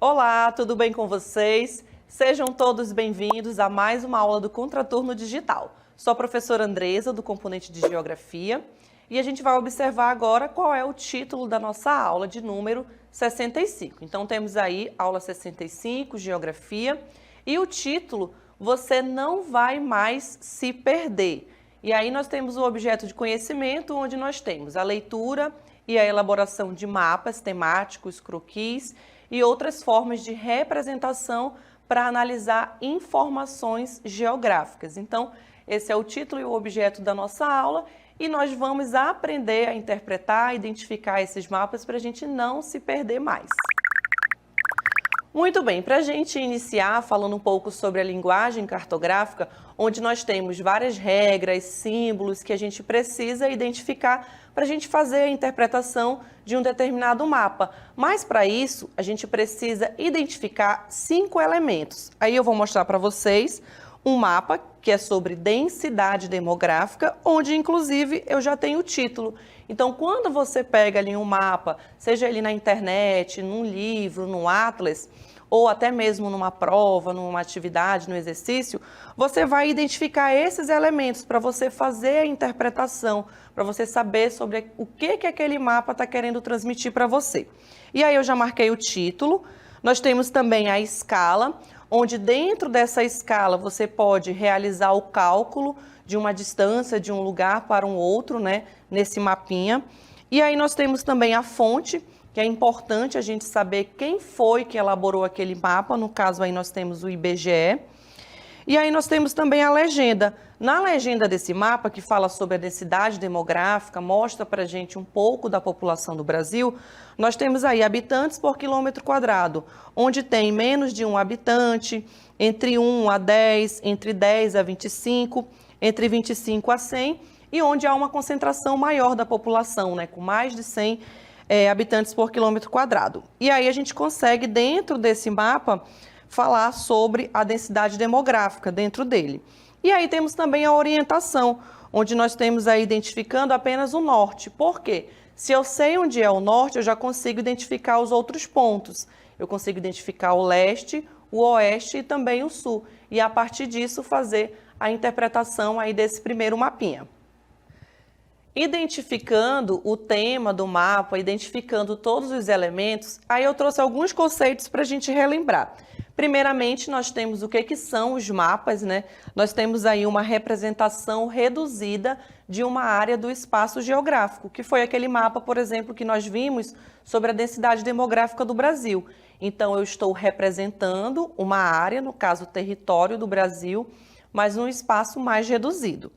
Olá, tudo bem com vocês? Sejam todos bem-vindos a mais uma aula do Contraturno Digital. Sou a professora Andresa, do componente de Geografia, e a gente vai observar agora qual é o título da nossa aula de número 65. Então, temos aí aula 65, Geografia, e o título, Você Não Vai Mais Se Perder. E aí nós temos o objeto de conhecimento, onde nós temos a leitura e a elaboração de mapas temáticos, croquis, e outras formas de representação para analisar informações geográficas. Então, esse é o título e o objeto da nossa aula e nós vamos aprender a interpretar, identificar esses mapas para a gente não se perder mais. Muito bem, para a gente iniciar falando um pouco sobre a linguagem cartográfica, onde nós temos várias regras, símbolos que a gente precisa identificar para a gente fazer a interpretação de um determinado mapa. Mas para isso, a gente precisa identificar 5 elementos. Aí eu vou mostrar para vocês um mapa que é sobre densidade demográfica, onde inclusive eu já tenho o título. Então, quando você pega ali um mapa, seja ele na internet, num livro, num atlas, ou até mesmo numa prova, numa atividade, no exercício, você vai identificar esses elementos para você fazer a interpretação, para você saber sobre o que aquele mapa está querendo transmitir para você. E aí eu já marquei o título. Nós temos também a escala, onde dentro dessa escala você pode realizar o cálculo de uma distância de um lugar para um outro, né, nesse mapinha. E aí nós temos também a fonte, que é importante a gente saber quem foi que elaborou aquele mapa, no caso aí nós temos o IBGE. E aí nós temos também a legenda. Na legenda desse mapa, que fala sobre a densidade demográfica, mostra para a gente um pouco da população do Brasil, nós temos aí habitantes por quilômetro quadrado, onde tem menos de 1 habitante, entre 1 a 10, entre 10 a 25, entre 25 a 100, e onde há uma concentração maior da população, né, com mais de 100 habitantes por quilômetro quadrado. E aí a gente consegue, dentro desse mapa, falar sobre a densidade demográfica dentro dele. E aí temos também a orientação, onde nós temos aí identificando apenas o norte. Por quê? Se eu sei onde é o norte, eu já consigo identificar os outros pontos. Eu consigo identificar o leste, o oeste e também o sul. E a partir disso fazer a interpretação aí desse primeiro mapinha. Identificando o tema do mapa, identificando todos os elementos, aí eu trouxe alguns conceitos para a gente relembrar. Primeiramente, nós temos o que são os mapas, né? Nós temos aí uma representação reduzida de uma área do espaço geográfico, que foi aquele mapa, por exemplo, que nós vimos sobre a densidade demográfica do Brasil. Então, eu estou representando uma área, no caso, o território do Brasil, mas num espaço mais reduzido.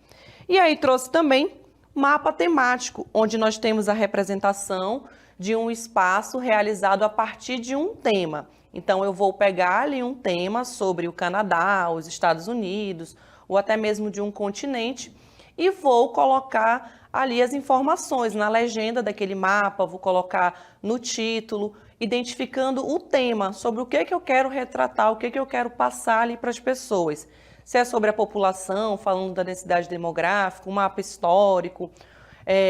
E aí trouxe também mapa temático, onde nós temos a representação de um espaço realizado a partir de um tema. Então, eu vou pegar ali um tema sobre o Canadá, os Estados Unidos, ou até mesmo de um continente, e vou colocar ali as informações na legenda daquele mapa, vou colocar no título, identificando o tema, sobre o que eu quero retratar, o que eu quero passar ali para as pessoas. Se é sobre a população, falando da densidade demográfica, um mapa histórico,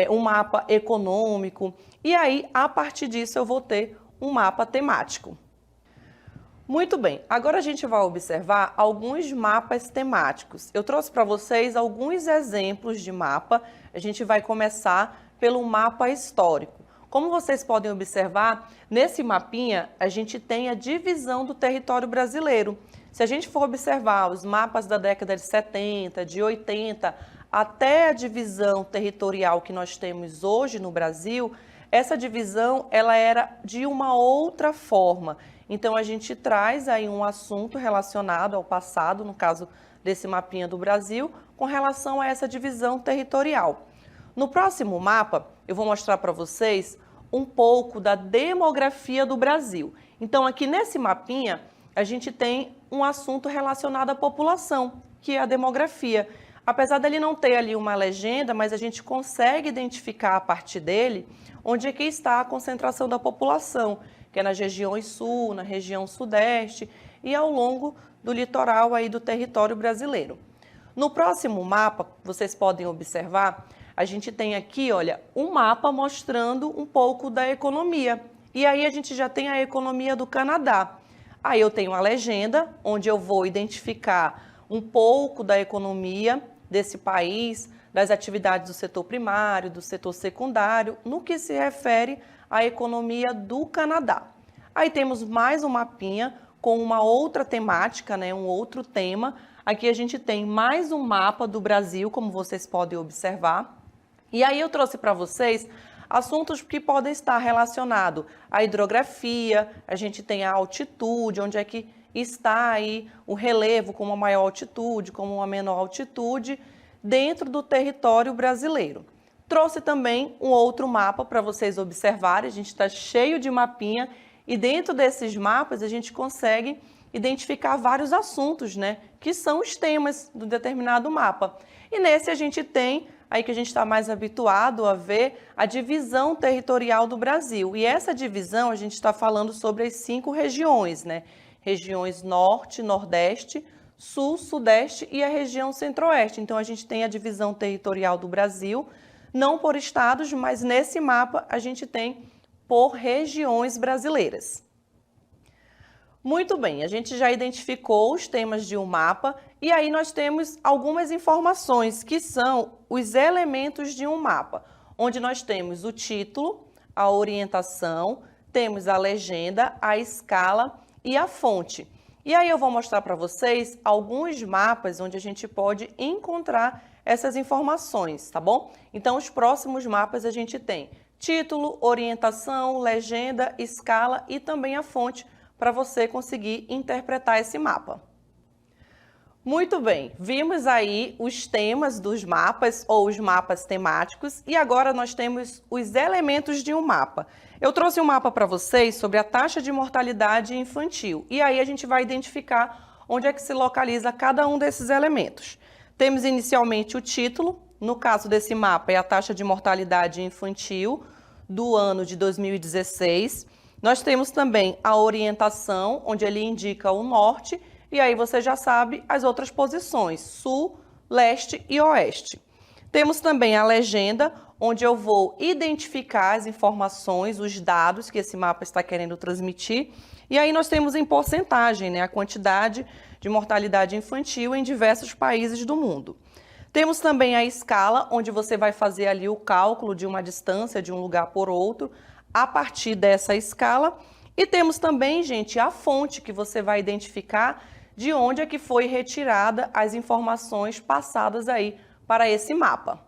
um mapa econômico. E aí, a partir disso, eu vou ter um mapa temático. Muito bem, agora a gente vai observar alguns mapas temáticos. Eu trouxe para vocês alguns exemplos de mapa. A gente vai começar pelo mapa histórico. Como vocês podem observar, nesse mapinha a gente tem a divisão do território brasileiro. Se a gente for observar os mapas da década de 70, de 80, até a divisão territorial que nós temos hoje no Brasil, essa divisão ela era de uma outra forma. Então, a gente traz aí um assunto relacionado ao passado, no caso desse mapinha do Brasil, com relação a essa divisão territorial. No próximo mapa, eu vou mostrar para vocês um pouco da demografia do Brasil. Então, aqui nesse mapinha, a gente tem um assunto relacionado à população, que é a demografia. Apesar dele não ter ali uma legenda, mas a gente consegue identificar a partir dele onde é que está a concentração da população, que é nas regiões sul, na região sudeste e ao longo do litoral aí do território brasileiro. No próximo mapa, vocês podem observar, a gente tem aqui, olha, um mapa mostrando um pouco da economia. E aí a gente já tem a economia do Canadá. Aí eu tenho a legenda, onde eu vou identificar um pouco da economia desse país, das atividades do setor primário, do setor secundário, no que se refere à economia do Canadá. Aí temos mais um mapinha com uma outra temática, né, um outro tema. Aqui a gente tem mais um mapa do Brasil, como vocês podem observar. E aí eu trouxe para vocês assuntos que podem estar relacionados à hidrografia, a gente tem a altitude, onde é que está aí o relevo com uma maior altitude, com uma menor altitude, dentro do território brasileiro. Trouxe também um outro mapa para vocês observarem, a gente está cheio de mapinha e dentro desses mapas a gente consegue identificar vários assuntos, né, que são os temas do determinado mapa. E nesse a gente tem, aí que a gente está mais habituado a ver, a divisão territorial do Brasil. E essa divisão a gente está falando sobre as 5 regiões, né? Regiões Norte, Nordeste, Sul, Sudeste e a região Centro-Oeste. Então a gente tem a divisão territorial do Brasil, não por estados, mas nesse mapa a gente tem por regiões brasileiras. Muito bem, a gente já identificou os temas de um mapa e aí nós temos algumas informações que são os elementos de um mapa, onde nós temos o título, a orientação, temos a legenda, a escala e a fonte. E aí eu vou mostrar para vocês alguns mapas onde a gente pode encontrar essas informações, tá bom? Então, os próximos mapas a gente tem título, orientação, legenda, escala e também a fonte para você conseguir interpretar esse mapa. Muito bem, vimos aí os temas dos mapas ou os mapas temáticos e agora nós temos os elementos de um mapa. Eu trouxe um mapa para vocês sobre a taxa de mortalidade infantil e aí a gente vai identificar onde é que se localiza cada um desses elementos. Temos inicialmente o título, no caso desse mapa é a taxa de mortalidade infantil do ano de 2016. Nós temos também a orientação, onde ele indica o norte, e aí você já sabe as outras posições, sul, leste e oeste. Temos também a legenda, onde eu vou identificar as informações, os dados que esse mapa está querendo transmitir. E aí nós temos em porcentagem, né, a quantidade de mortalidade infantil em diversos países do mundo. Temos também a escala, onde você vai fazer ali o cálculo de uma distância de um lugar por outro, a partir dessa escala. E temos também, gente, a fonte que você vai identificar de onde é que foi retirada as informações passadas aí para esse mapa.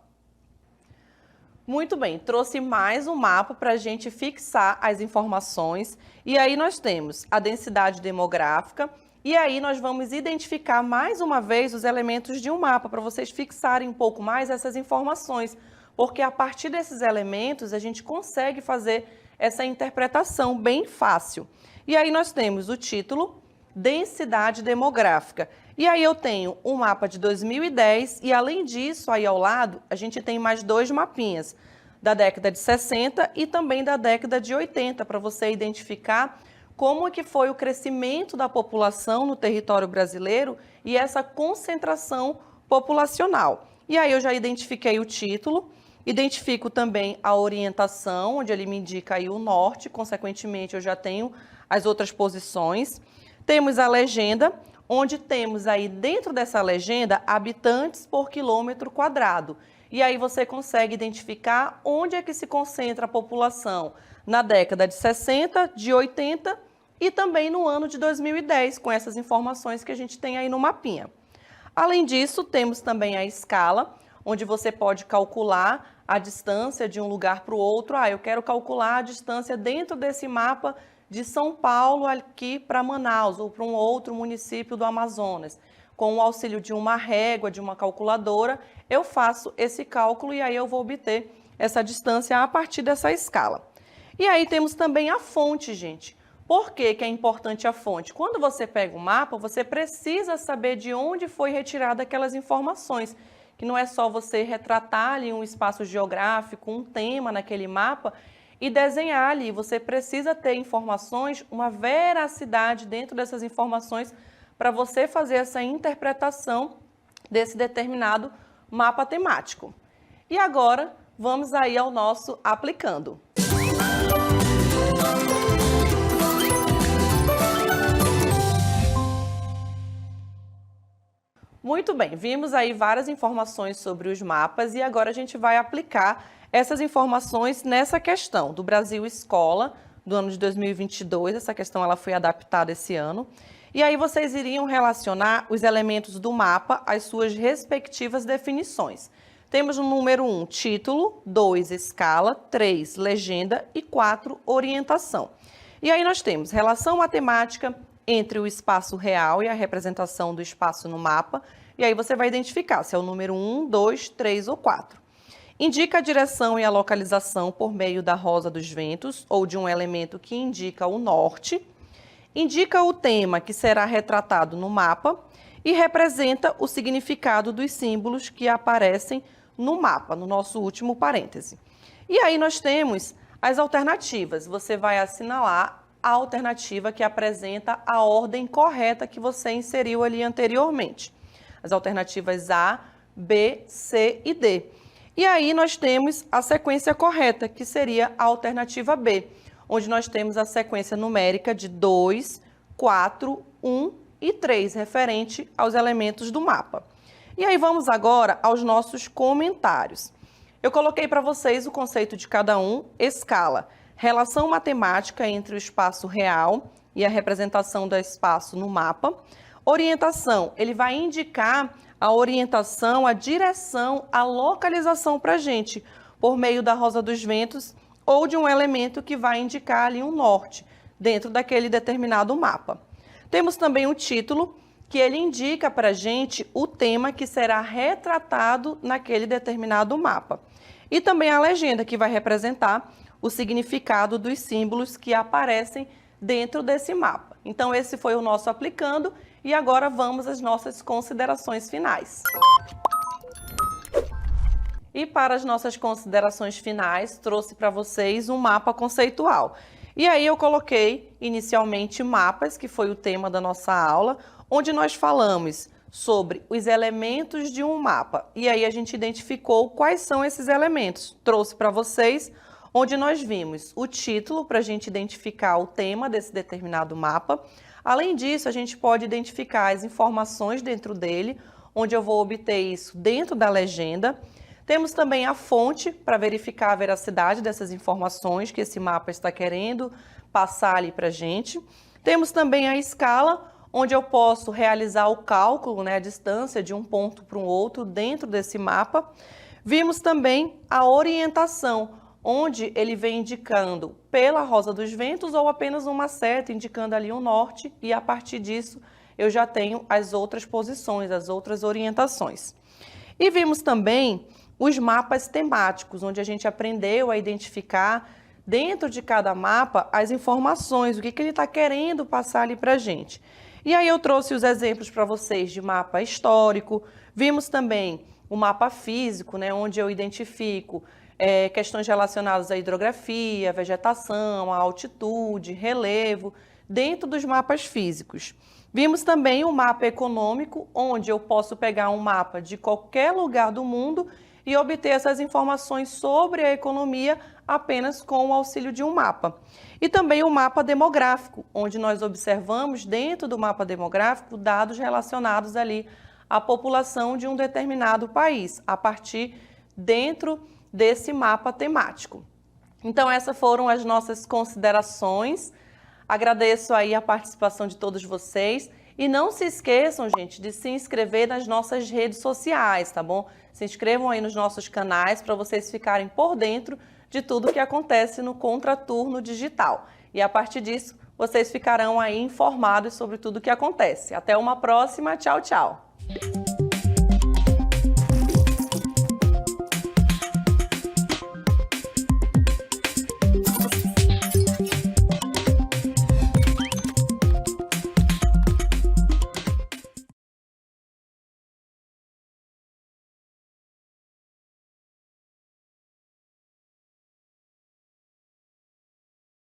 Muito bem, trouxe mais um mapa para a gente fixar as informações. E aí nós temos a densidade demográfica. E aí nós vamos identificar mais uma vez os elementos de um mapa para vocês fixarem um pouco mais essas informações. Porque a partir desses elementos a gente consegue fazer essa interpretação bem fácil. E aí nós temos o título, densidade demográfica. E aí eu tenho um mapa de 2010 e além disso, aí ao lado, a gente tem mais 2 mapinhas, da década de 60 e também da década de 80, para você identificar como é que foi o crescimento da população no território brasileiro e essa concentração populacional. E aí eu já identifiquei o título, identifico também a orientação, onde ele me indica aí o norte, consequentemente eu já tenho as outras posições. Temos a legenda, onde temos aí dentro dessa legenda habitantes por quilômetro quadrado. E aí você consegue identificar onde é que se concentra a população na década de 60, de 80 e também no ano de 2010, com essas informações que a gente tem aí no mapinha. Além disso, temos também a escala, onde você pode calcular a distância de um lugar para o outro. Eu quero calcular a distância dentro desse mapa de São Paulo aqui para Manaus ou para um outro município do Amazonas. Com o auxílio de uma régua, de uma calculadora, eu faço esse cálculo e aí eu vou obter essa distância a partir dessa escala. E aí temos também a fonte, gente. Por que é importante a fonte? Quando você pega o mapa, você precisa saber de onde foi retirada aquelas informações que não é só você retratar ali um espaço geográfico, um tema naquele mapa e desenhar ali. Você precisa ter informações, uma veracidade dentro dessas informações para você fazer essa interpretação desse determinado mapa temático. E agora, vamos aí ao nosso aplicando. Muito bem, vimos aí várias informações sobre os mapas e agora a gente vai aplicar essas informações nessa questão do Brasil Escola, do ano de 2022. Essa questão ela foi adaptada esse ano. E aí vocês iriam relacionar os elementos do mapa às suas respectivas definições. Temos no número 1, título, 2, escala, 3, legenda e 4, orientação. E aí nós temos relação matemática entre o espaço real e a representação do espaço no mapa. E aí você vai identificar se é o número 1, 2, 3 ou 4. Indica a direção e a localização por meio da rosa dos ventos ou de um elemento que indica o norte. Indica o tema que será retratado no mapa e representa o significado dos símbolos que aparecem no mapa, no nosso último parêntese. E aí nós temos as alternativas. Você vai assinalar a alternativa que apresenta a ordem correta que você inseriu ali anteriormente. As alternativas A, B, C e D. E aí nós temos a sequência correta, que seria a alternativa B, onde nós temos a sequência numérica de 2, 4, 1 e 3, referente aos elementos do mapa. E aí vamos agora aos nossos comentários. Eu coloquei para vocês o conceito de cada um, escala, relação matemática entre o espaço real e a representação do espaço no mapa. Orientação, ele vai indicar a orientação, a direção, a localização para a gente, por meio da rosa dos ventos ou de um elemento que vai indicar ali um norte, dentro daquele determinado mapa. Temos também o título, que ele indica para a gente o tema que será retratado naquele determinado mapa. E também a legenda, que vai representar o significado dos símbolos que aparecem dentro desse mapa. Então, esse foi o nosso aplicando e agora vamos às nossas considerações finais. E para as nossas considerações finais, trouxe para vocês um mapa conceitual. E aí eu coloquei inicialmente mapas, que foi o tema da nossa aula, onde nós falamos sobre os elementos de um mapa. E aí a gente identificou quais são esses elementos. Trouxe para vocês onde nós vimos o título para a gente identificar o tema desse determinado mapa. Além disso, a gente pode identificar as informações dentro dele, onde eu vou obter isso dentro da legenda. Temos também a fonte para verificar a veracidade dessas informações que esse mapa está querendo passar ali para a gente. Temos também a escala, onde eu posso realizar o cálculo, a distância de um ponto para um outro dentro desse mapa. Vimos também a orientação, onde ele vem indicando pela rosa dos ventos ou apenas uma seta, indicando ali um norte, e a partir disso eu já tenho as outras posições, as outras orientações. E vimos também os mapas temáticos, onde a gente aprendeu a identificar dentro de cada mapa as informações, o que ele está querendo passar ali para a gente. E aí eu trouxe os exemplos para vocês de mapa histórico, vimos também o mapa físico, onde eu identifico questões relacionadas à hidrografia, vegetação, à altitude, relevo, dentro dos mapas físicos. Vimos também o mapa econômico, onde eu posso pegar um mapa de qualquer lugar do mundo e obter essas informações sobre a economia apenas com o auxílio de um mapa. E também o mapa demográfico, onde nós observamos dentro do mapa demográfico dados relacionados ali à população de um determinado país, a partir dentro desse mapa temático. Então, essas foram as nossas considerações. Agradeço aí a participação de todos vocês. E não se esqueçam, gente, de se inscrever nas nossas redes sociais, tá bom? Se inscrevam aí nos nossos canais para vocês ficarem por dentro de tudo que acontece no Contraturno Digital. E a partir disso, vocês ficarão aí informados sobre tudo que acontece. Até uma próxima. Tchau, tchau!